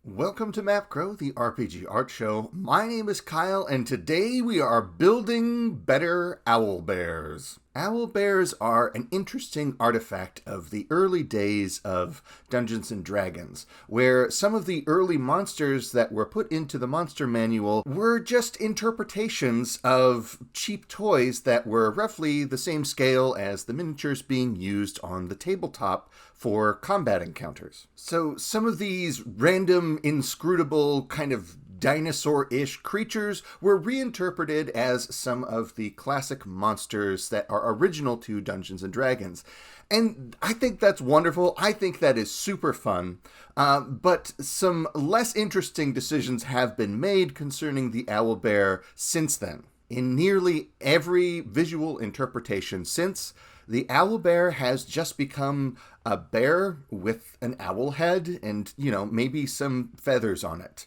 Welcome to MapGrow, the RPG art show. My name is Kyle, and today we are building better Owlbears. Owlbears are an interesting artifact of the early days of Dungeons & Dragons, where some of the early monsters that were put into the monster manual were just interpretations of cheap toys that were roughly the same scale as the miniatures being used on the tabletop for combat encounters. So some of these random, inscrutable, kind of dinosaur-ish creatures were reinterpreted as some of the classic monsters that are original to Dungeons & Dragons. And I think that's wonderful. I think that is super fun. But some less interesting decisions have been made concerning the Owlbear since then. In nearly every visual interpretation since, the Owlbear has just become a bear with an owl head and, maybe some feathers on it.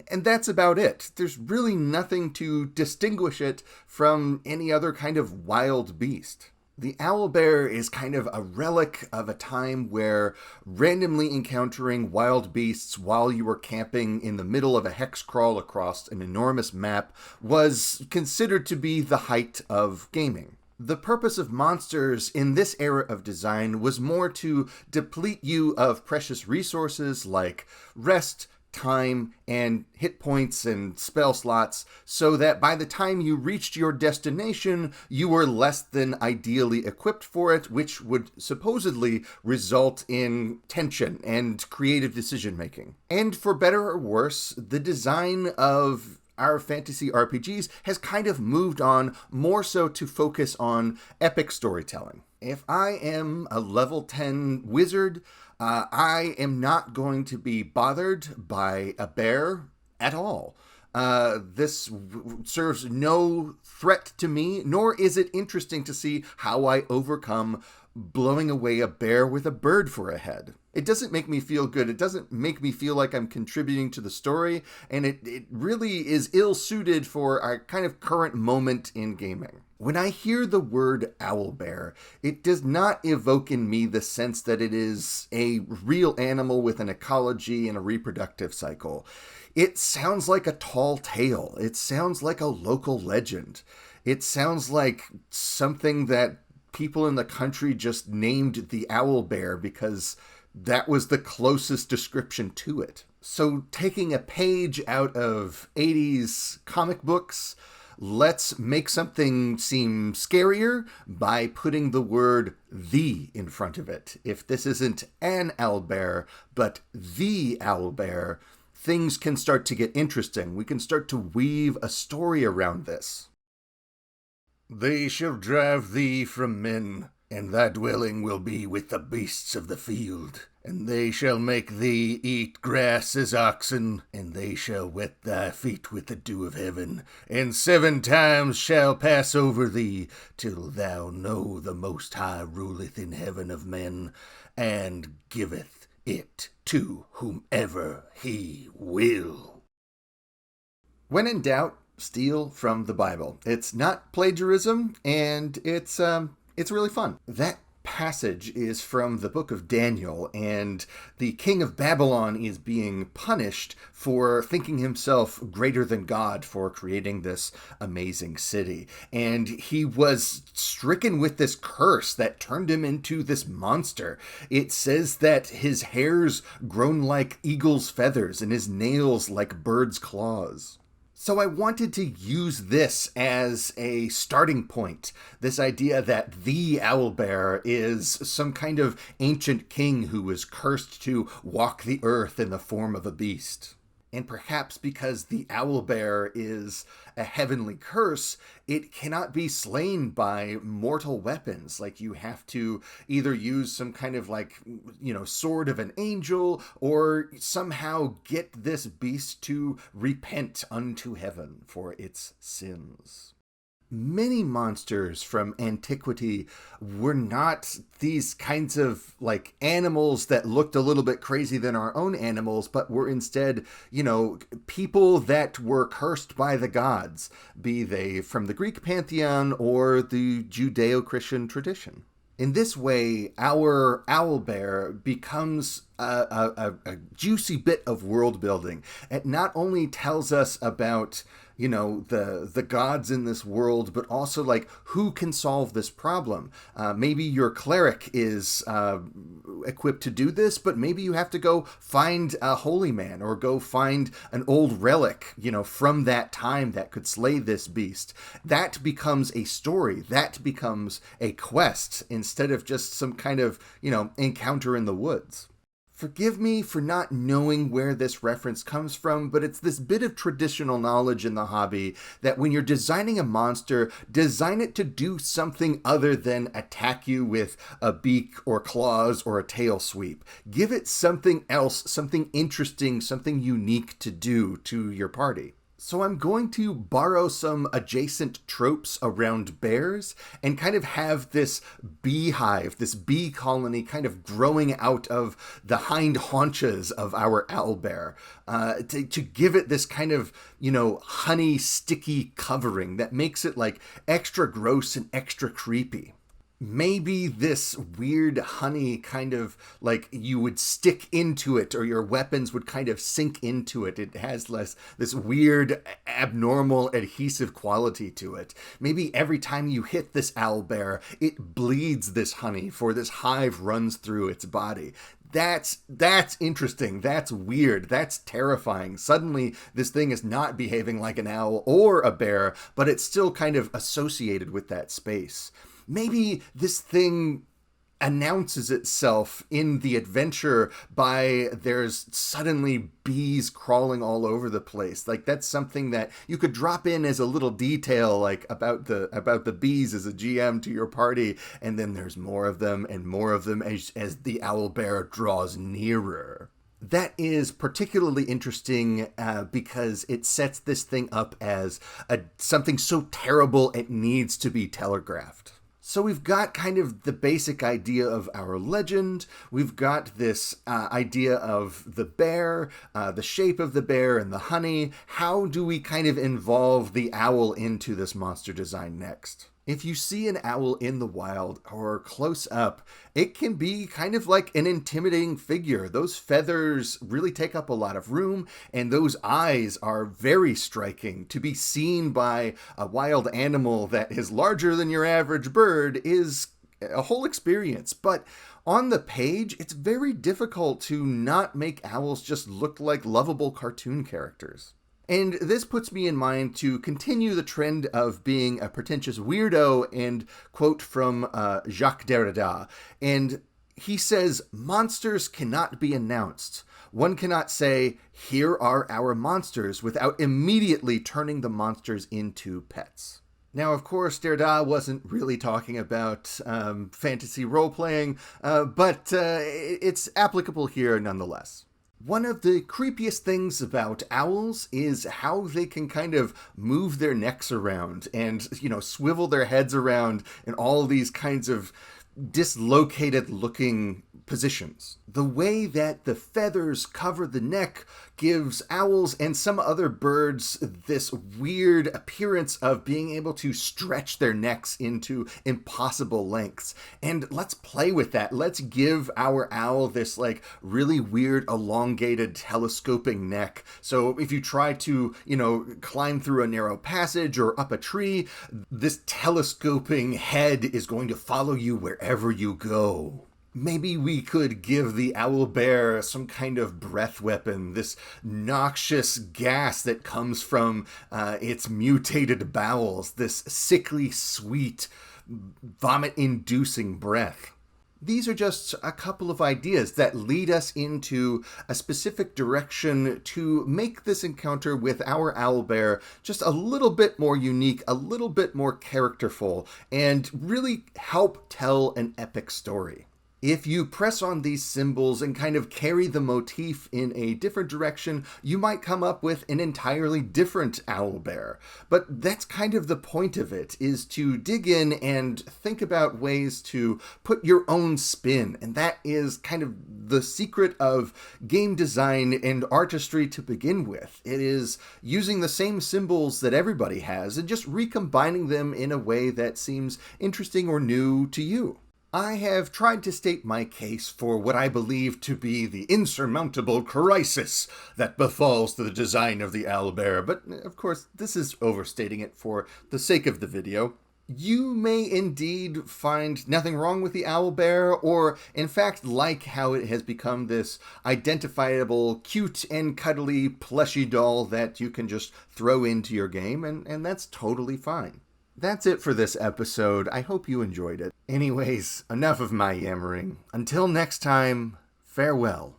And that's about it. There's really nothing to distinguish it from any other kind of wild beast. The Owlbear is kind of a relic of a time where randomly encountering wild beasts while you were camping in the middle of a hex crawl across an enormous map was considered to be the height of gaming. The purpose of monsters in this era of design was more to deplete you of precious resources like rest, time, and hit points and spell slots, so that by the time you reached your destination, you were less than ideally equipped for it, which would supposedly result in tension and creative decision-making. And for better or worse, the design of our fantasy RPGs has kind of moved on more so to focus on epic storytelling. If I am a level 10 wizard, I am not going to be bothered by a bear at all. This serves no threat to me, nor is it interesting to see how I overcome blowing away a bear with a bird for a head. It doesn't make me feel good. It doesn't make me feel like I'm contributing to the story, and it really is ill-suited for our kind of current moment in gaming. When I hear the word owlbear, it does not evoke in me the sense that it is a real animal with an ecology and a reproductive cycle. It sounds like a tall tale. It sounds like a local legend. It sounds like something that people in the country just named the Owlbear because that was the closest description to it. So taking a page out of 80s comic books, let's make something seem scarier by putting the word "the" in front of it. If this isn't an owlbear, but the owlbear, things can start to get interesting. We can start to weave a story around this. They shall drive thee from men, and thy dwelling will be with the beasts of the field. And they shall make thee eat grass as oxen, and they shall wet thy feet with the dew of heaven. And 7 times shall pass over thee, till thou know the Most High ruleth in heaven of men, and giveth it to whomever he will. When in doubt, steal from the Bible. It's not plagiarism, and it's really fun. That passage is from the book of Daniel, and the king of Babylon is being punished for thinking himself greater than God for creating this amazing city. And he was stricken with this curse that turned him into this monster. It says that his hair's grown like eagle's feathers and his nails like bird's claws. So I wanted to use this as a starting point, this idea that the owlbear is some kind of ancient king who was cursed to walk the earth in the form of a beast. And perhaps because the owlbear is a heavenly curse, it cannot be slain by mortal weapons. Like, you have to either use some kind of sword of an angel, or somehow get this beast to repent unto heaven for its sins. Many monsters from antiquity were not these kinds of animals that looked a little bit crazy than our own animals, but were instead, people that were cursed by the gods, be they from the Greek pantheon or the Judeo-Christian tradition. In this way, our owlbear becomes a juicy bit of world building. It not only tells us about, the gods in this world, but also like who can solve this problem. Maybe your cleric is equipped to do this, but maybe you have to go find a holy man or go find an old relic, from that time that could slay this beast. That becomes a story. That becomes a quest instead of just some kind of, encounter in the woods. Forgive me for not knowing where this reference comes from, but it's this bit of traditional knowledge in the hobby that when you're designing a monster, design it to do something other than attack you with a beak or claws or a tail sweep. Give it something else, something interesting, something unique to do to your party. So I'm going to borrow some adjacent tropes around bears and kind of have this beehive, this bee colony kind of growing out of the hind haunches of our owlbear to give it this kind of, honey sticky covering that makes it like extra gross and extra creepy. Maybe this weird honey kind of like you would stick into it or your weapons would kind of sink into it. It has this weird abnormal adhesive quality to it. Maybe every time you hit this owlbear, it bleeds this honey for this hive runs through its body. That's interesting. That's weird. That's terrifying. Suddenly, this thing is not behaving like an owl or a bear, but it's still kind of associated with that space. Maybe this thing announces itself in the adventure by there's suddenly bees crawling all over the place. Like that's something that you could drop in as a little detail, like about the bees as a GM to your party, and then there's more of them as the owlbear draws nearer. That is particularly interesting because it sets this thing up as something so terrible it needs to be telegraphed. So we've got kind of the basic idea of our legend. We've got this idea of the bear, the shape of the bear and the honey. How do we kind of involve the owl into this monster design next? If you see an owl in the wild or close up, it can be kind of like an intimidating figure. Those feathers really take up a lot of room, and those eyes are very striking. To be seen by a wild animal that is larger than your average bird is a whole experience. But on the page, it's very difficult to not make owls just look like lovable cartoon characters. And this puts me in mind to continue the trend of being a pretentious weirdo and quote from Jacques Derrida. And he says, monsters cannot be announced. One cannot say, here are our monsters, without immediately turning the monsters into pets. Now, of course, Derrida wasn't really talking about fantasy role-playing, but it's applicable here nonetheless. One of the creepiest things about owls is how they can kind of move their necks around and, swivel their heads around in all these kinds of dislocated looking positions. The way that the feathers cover the neck gives owls and some other birds this weird appearance of being able to stretch their necks into impossible lengths. And let's play with that. Let's give our owl this like really weird elongated telescoping neck. So if you try to, climb through a narrow passage or up a tree, this telescoping head is going to follow you wherever you go. Maybe we could give the owlbear some kind of breath weapon, this noxious gas that comes from its mutated bowels, this sickly sweet, vomit-inducing breath. These are just a couple of ideas that lead us into a specific direction to make this encounter with our owlbear just a little bit more unique, a little bit more characterful, and really help tell an epic story. If you press on these symbols and kind of carry the motif in a different direction, you might come up with an entirely different owlbear. But that's kind of the point of it, is to dig in and think about ways to put your own spin. And that is kind of the secret of game design and artistry to begin with. It is using the same symbols that everybody has and just recombining them in a way that seems interesting or new to you. I have tried to state my case for what I believe to be the insurmountable crisis that befalls the design of the owlbear, but of course this is overstating it for the sake of the video. You may indeed find nothing wrong with the owlbear, or in fact like how it has become this identifiable, cute and cuddly plushy doll that you can just throw into your game, and that's totally fine. That's it for this episode. I hope you enjoyed it. Anyways, enough of my yammering. Until next time, farewell.